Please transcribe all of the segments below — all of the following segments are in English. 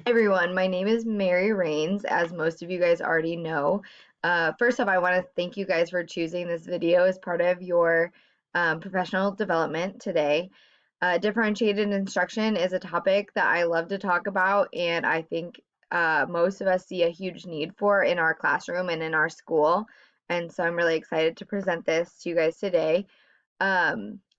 Hi everyone, my name is Mary Rains, as most of you guys already know. First off, I want to thank you guys for choosing this video as part of your professional development today. Differentiated instruction is a topic that I love to talk about, and I think most of us see a huge need for in our classroom and in our school. And so I'm really excited to present this to you guys today.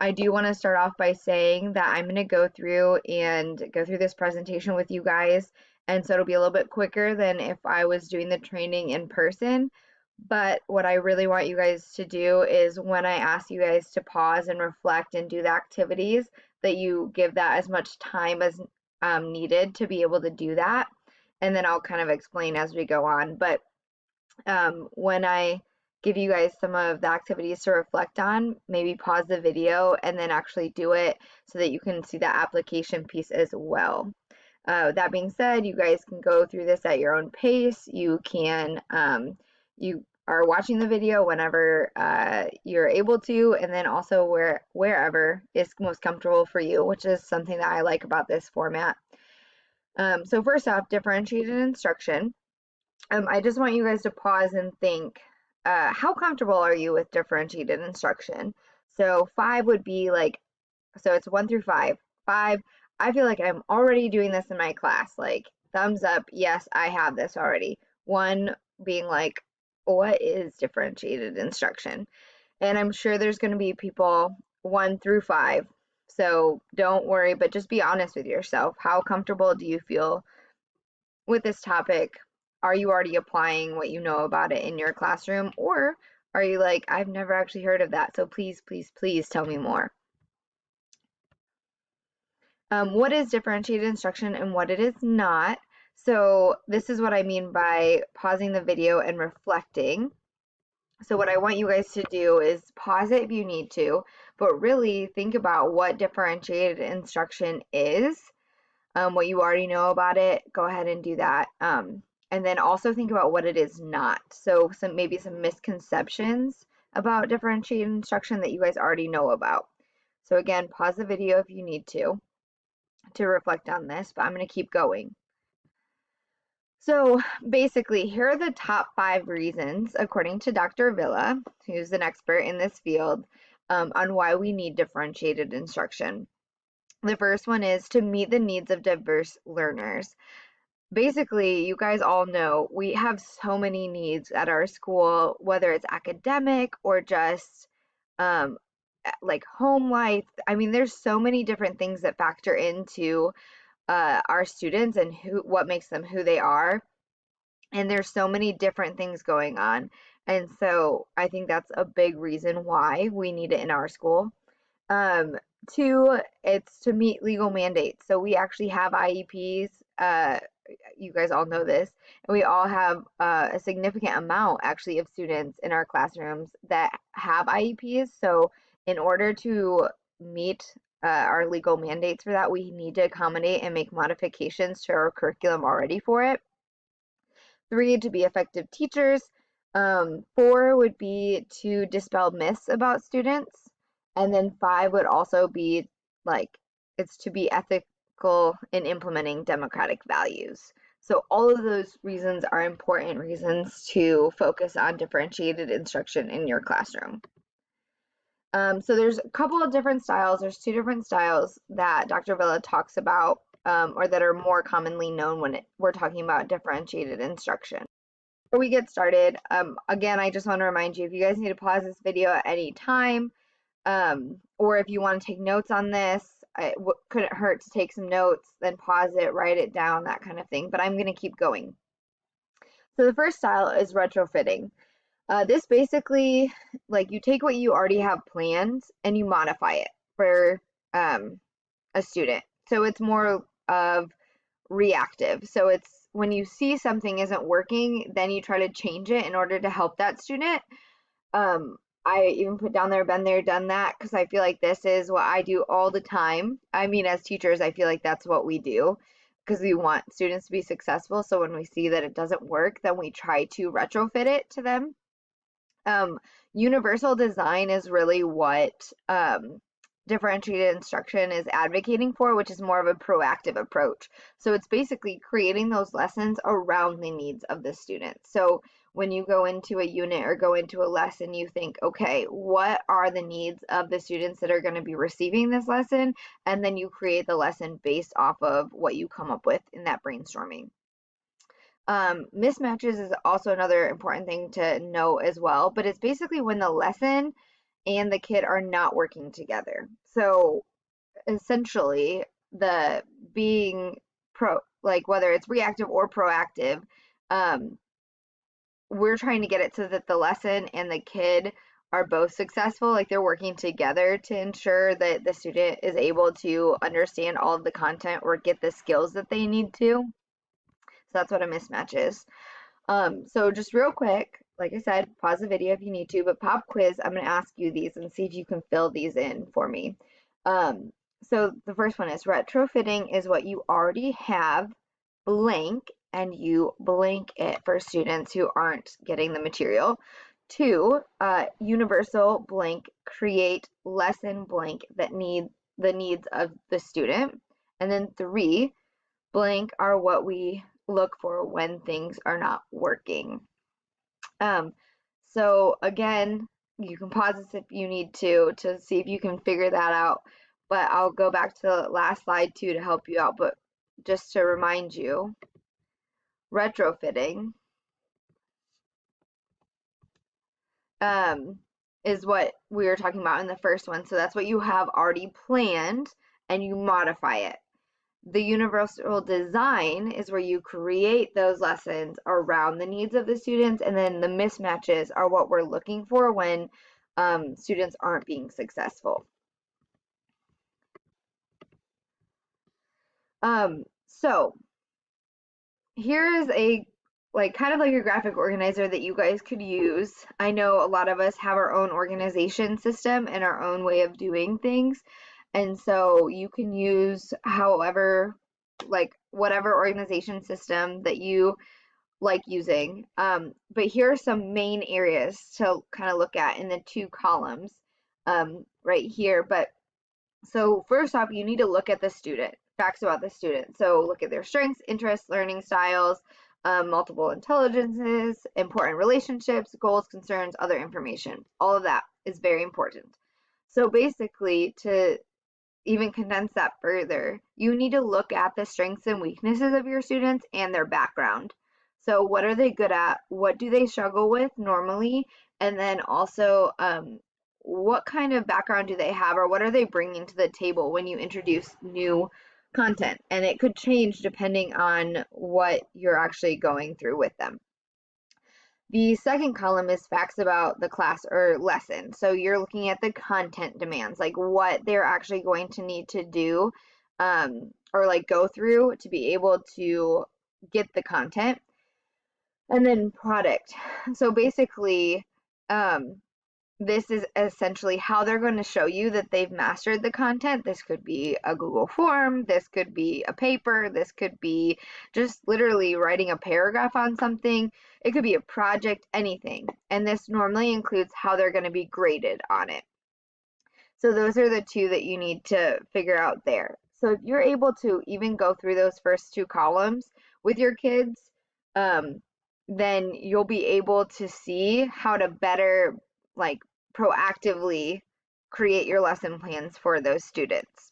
I do want to start off by saying that I'm going to go through this presentation with you guys, and so it'll be a little bit quicker than if I was doing the training in person. But what I really want you guys to do is when I ask you guys to pause and reflect and do the activities, that you give that as much time as needed to be able to do that. And then I'll kind of explain as we go on. But when I give you guys some of the activities to reflect on, maybe pause the video and then actually do it so that you can see the application piece as well. That being said, you guys can go through this at your own pace. You are watching the video whenever you're able to, and then also wherever is most comfortable for you, which is something that I like about this format. So first off, differentiated instruction. I just want you guys to pause and think, how comfortable are you with differentiated instruction? So 5 would be like, so it's 1 through 5. 5, I feel like I'm already doing this in my class. Like, thumbs up, yes, I have this already. 1 being like, what is differentiated instruction? And I'm sure there's going to be people 1 through 5. So don't worry, but just be honest with yourself. How comfortable do you feel with this topic? Are you already applying what you know about it in your classroom? Or are you like, I've never actually heard of that, so please, please, please tell me more. What is differentiated instruction and what it is not? So this is what I mean by pausing the video and reflecting. So what I want you guys to do is pause it if you need to, but really think about what differentiated instruction is. What you already know about it, go ahead and do that. And then also think about what it is not. So maybe some misconceptions about differentiated instruction that you guys already know about. So again, pause the video if you need to reflect on this, but I'm going to keep going. So basically, here are the top 5 reasons, according to Dr. Villa, who's an expert in this field, on why we need differentiated instruction. The first one is to meet the needs of diverse learners. Basically, you guys all know we have so many needs at our school, whether it's academic or just um, like home life. I mean, there's so many different things that factor into our students and what makes them who they are. And there's so many different things going on. And so I think that's a big reason why we need it in our school. Um, 2, it's to meet legal mandates. So we actually have IEPs. You guys all know this. And we all have a significant amount actually of students in our classrooms that have IEPs. So in order to meet our legal mandates for that, we need to accommodate and make modifications to our curriculum already for it. 3, to be effective teachers. 4 would be to dispel myths about students. And then 5 would also be like, it's to be ethical in implementing democratic values. So all of those reasons are important reasons to focus on differentiated instruction in your classroom. So there's a couple of different styles. There's 2 different styles that Dr. Villa talks about, or that are more commonly known when we're talking about differentiated instruction. Before we get started, again, I just want to remind you, if you guys need to pause this video at any time, or if you want to take notes on this, it couldn't hurt to take some notes, then pause it, write it down, that kind of thing. But I'm going to keep going. So the first style is retrofitting. This basically, like, you take what you already have planned and you modify it for a student. So it's more of reactive. So it's when you see something isn't working, then you try to change it in order to help that student. I even put down there, been there, done that, because I feel like this is what I do all the time. I mean, as teachers, I feel like that's what we do because we want students to be successful. So when we see that it doesn't work, then we try to retrofit it to them. Universal design is really what differentiated instruction is advocating for, which is more of a proactive approach. So it's basically creating those lessons around the needs of the student. So when you go into a unit or go into a lesson, you think, okay, what are the needs of the students that are going to be receiving this lesson? And then you create the lesson based off of what you come up with in that brainstorming. Mismatches is also another important thing to know as well, but it's basically when the lesson and the kid are not working together. So essentially, the being like whether it's reactive or proactive, um, we're trying to get it so that the lesson and the kid are both successful, like they're working together to ensure that the student is able to understand all of the content or get the skills that they need to. So that's what a mismatch is. So just real quick, like I said, pause the video if you need to, but pop quiz, I'm going to ask you these and see if you can fill these in for me. So the first one is retrofitting is what you already have blank and you blank it for students who aren't getting the material. 2, universal blank create lesson blank that need the needs of the student. And then 3, blank are what we look for when things are not working. Um, so again, you can pause this if you need to see if you can figure that out. But I'll go back to the last slide too to help you out. But just to remind you, retrofitting is what we were talking about in the first one. So that's what you have already planned and you modify it. The universal design is where you create those lessons around the needs of the students, and then the mismatches are what we're looking for when students aren't being successful. So here is a kind of like a graphic organizer that you guys could use. I know a lot of us have our own organization system and our own way of doing things. And so you can use however, like whatever organization system that you like using. But here are some main areas to kind of look at in the 2 columns right here. But so first off, you need to look at the student, facts about the student. So look at their strengths, interests, learning styles, multiple intelligences, important relationships, goals, concerns, other information. All of that is very important. So basically, to even condense that further, you need to look at the strengths and weaknesses of your students and their background. So what are they good at? What do they struggle with normally? And then also, what kind of background do they have or what are they bringing to the table when you introduce new content? And it could change depending on what you're actually going through with them. The second column is facts about the class or lesson. So you're looking at the content demands, like what they're actually going to need to do or like go through to be able to get the content. And then product. So basically, this is essentially how they're going to show you that they've mastered the content. This could be a Google form, this could be a paper, this could be just literally writing a paragraph on something. It could be a project, anything. And this normally includes how they're going to be graded on it. So those are the 2 that you need to figure out there. So if you're able to even go through those first 2 columns with your kids, then you'll be able to see how to better like proactively create your lesson plans for those students.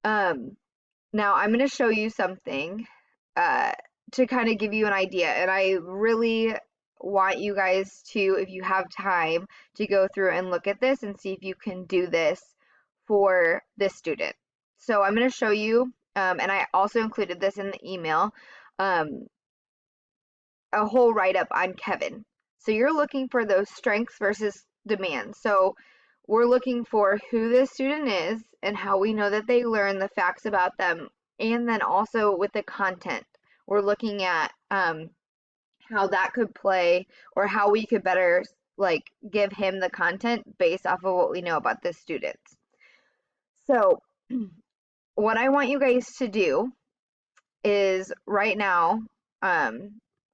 Now I'm going to show you something to kind of give you an idea, and I really want you guys to, if you have time, to go through and look at this and see if you can do this for this student. So I'm going to show you, and I also included this in the email, a whole write-up on Kevin. So you're looking for those strengths versus demands. So we're looking for who this student is and how we know that they learn the facts about them. And then also with the content, we're looking at how that could play or how we could better like give him the content based off of what we know about the students. So what I want you guys to do is right now,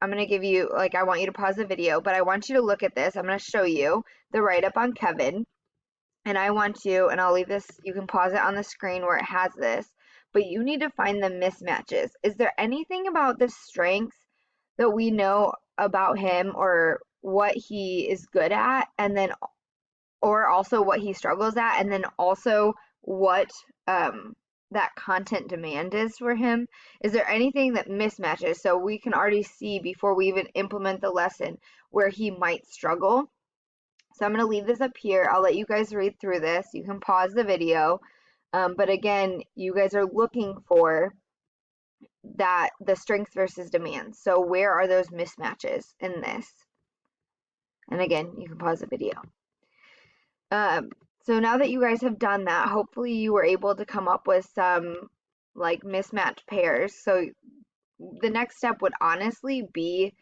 I'm going to give you, like, I want you to pause the video, but I want you to look at this. I'm going to show you the write-up on Kevin. And I want you, and I'll leave this, you can pause it on the screen where it has this, but you need to find the mismatches. Is there anything about the strengths that we know about him or what he is good at, and then, or also what he struggles at, and then also what that content demand is for him? Is there anything that mismatches so we can already see before we even implement the lesson where he might struggle? So I'm going to leave this up here. I'll let you guys read through this. You can pause the video. But again, you guys are looking for the strengths versus demands. So where are those mismatches in this? And again, you can pause the video. So now that you guys have done that, hopefully you were able to come up with some like mismatched pairs. So the next step would honestly be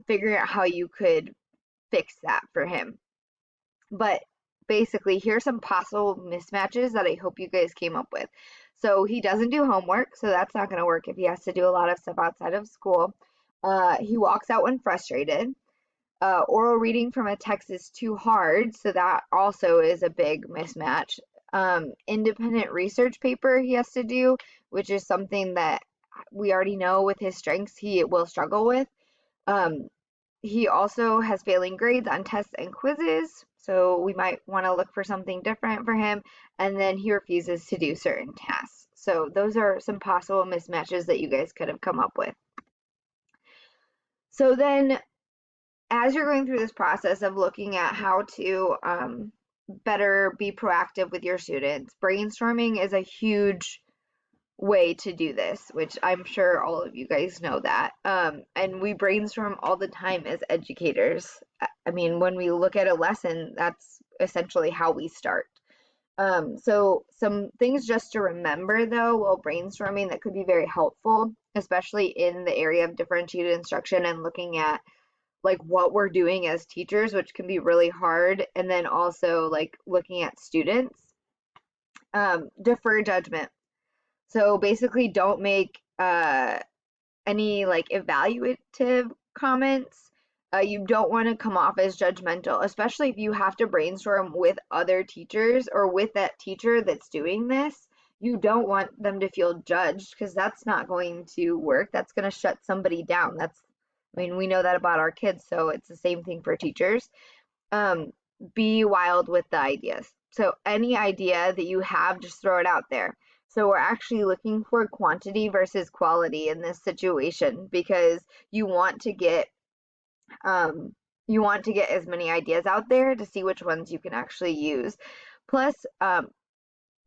figuring out how you could fix that for him. But basically, here's some possible mismatches that I hope you guys came up with. So he doesn't do homework, so that's not going to work if he has to do a lot of stuff outside of school. He walks out when frustrated. Oral reading from a text is too hard, so that also is a big mismatch. Independent research paper he has to do, which is something that we already know with his strengths he will struggle with. He also has failing grades on tests and quizzes, so we might want to look for something different for him. And then he refuses to do certain tasks. So those are some possible mismatches that you guys could have come up with. So then, as you're going through this process of looking at how to better be proactive with your students, brainstorming is a huge way to do this, which I'm sure all of you guys know that. And we brainstorm all the time as educators. I mean, when we look at a lesson, that's essentially how we start. So some things just to remember though while brainstorming that could be very helpful, especially in the area of differentiated instruction and looking at like what we're doing as teachers, which can be really hard, and then also like looking at students. Defer judgment. So basically, don't make any like evaluative comments. You don't want to come off as judgmental, especially if you have to brainstorm with other teachers or with that teacher that's doing this. You don't want them to feel judged because that's not going to work. That's going to shut somebody down. I mean, we know that about our kids, so it's the same thing for teachers. Be wild with the ideas. So any idea that you have, just throw it out there. So we're actually looking for quantity versus quality in this situation because you want to get as many ideas out there to see which ones you can actually use. Plus,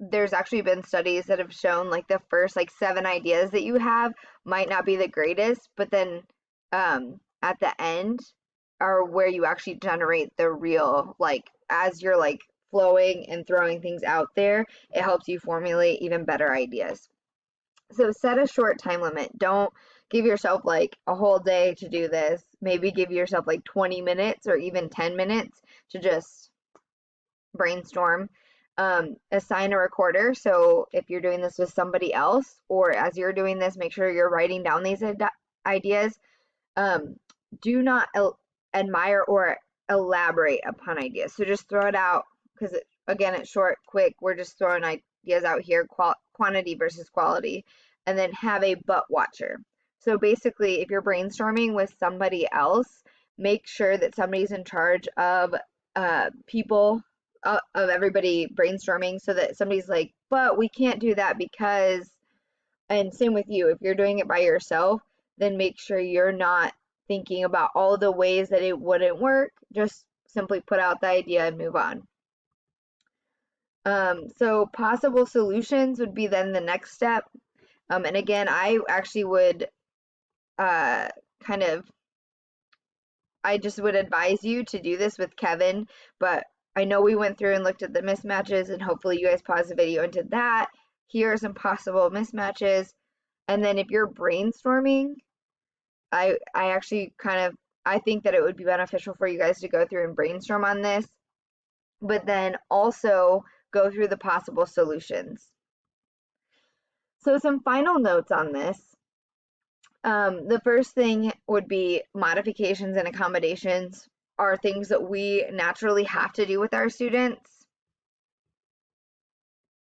there's actually been studies that have shown like the first like 7 ideas that you have might not be the greatest, but then at the end are where you actually generate the real, like as you're like flowing and throwing things out there, it helps you formulate even better ideas. So set a short time limit. Don't give yourself like a whole day to do this. Maybe give yourself like 20 minutes or even 10 minutes to just brainstorm. Assign a recorder. So if you're doing this with somebody else or as you're doing this, make sure you're writing down these ideas. Do not admire or elaborate upon ideas. So just throw it out because again, it's short, quick. We're just throwing ideas out here, quantity versus quality, and then have a butt watcher. So basically, if you're brainstorming with somebody else, make sure that somebody's in charge of people, of everybody brainstorming, so that somebody's like, but we can't do that because, and same with you, if you're doing it by yourself, then make sure you're not thinking about all the ways that it wouldn't work. Just simply put out the idea and move on. So possible solutions would be then the next step. And again, I actually would I just would advise you to do this with Kevin, but I know we went through and looked at the mismatches and hopefully you guys paused the video and did that. Here are some possible mismatches. And then if you're brainstorming, I actually I think that it would be beneficial for you guys to go through and brainstorm on this, but then also go through the possible solutions. So some final notes on this. The first thing would be modifications and accommodations are things that we naturally have to do with our students.